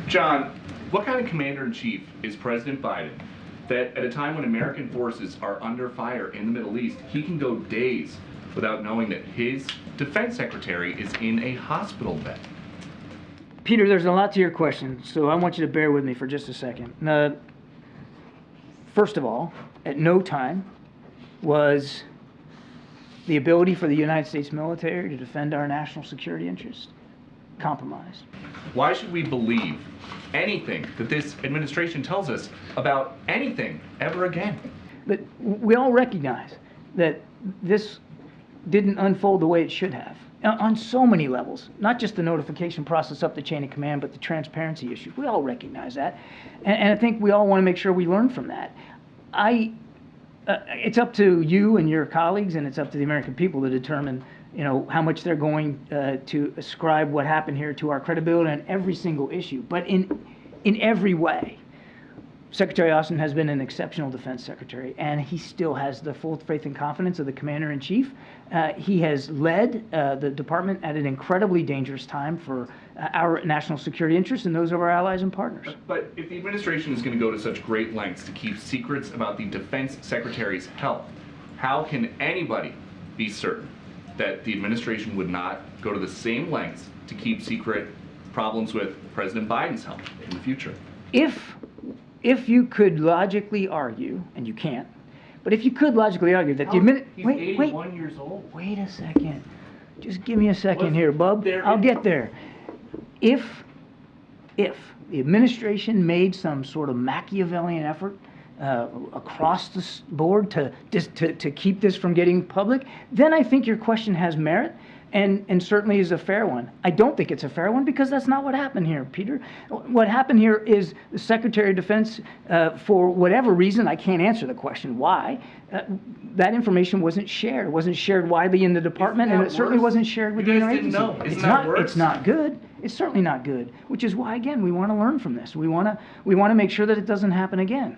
John, what kind of commander-in-chief is President Biden that at a time when American forces are under fire in the Middle East, he can go days without knowing that his defense secretary is in a hospital bed? Peter, there's a lot to your question, so I want you to bear with me for just a second. First of all, at no time was the ability for the United States military to defend our national security interests compromised. Why should we believe anything that this administration tells us about anything ever again? But we all recognize that this didn't unfold the way it should have on so many levels, not just the notification process up the chain of command, but the transparency issues. We all recognize that. And I think we all want to make sure we learn from that. It's up to you and your colleagues, and it's up to the American people to determine, how much they're going to ascribe what happened here to our credibility on every single issue. But in every way, Secretary Austin has been an exceptional defense secretary, and he still has the full faith and confidence of the commander-in-chief. He has led the department at an incredibly dangerous time for our national security interests and those of our allies and partners. But if the administration is going to go to such great lengths to keep secrets about the defense secretary's health, how can anybody be certain that the administration would not go to the same lengths to keep secret problems with President Biden's health in the future? If you could logically argue, and you can't, but if you could logically argue that He's 81 years old. Wait a second. Just give me a second here, bub. I'll get there. If the administration made some sort of Machiavellian effort across the board to keep this from getting public, then I think your question has merit and certainly is a fair one. I don't think it's a fair one because that's not what happened here, Peter. What happened here is the Secretary of Defense, for whatever reason, I can't answer the question why, that information wasn't shared. It wasn't shared widely in the department, and it certainly wasn't shared with the interagency. It's not good. It's certainly not good, which is why, again, we want to learn from this. We want to make sure that it doesn't happen again.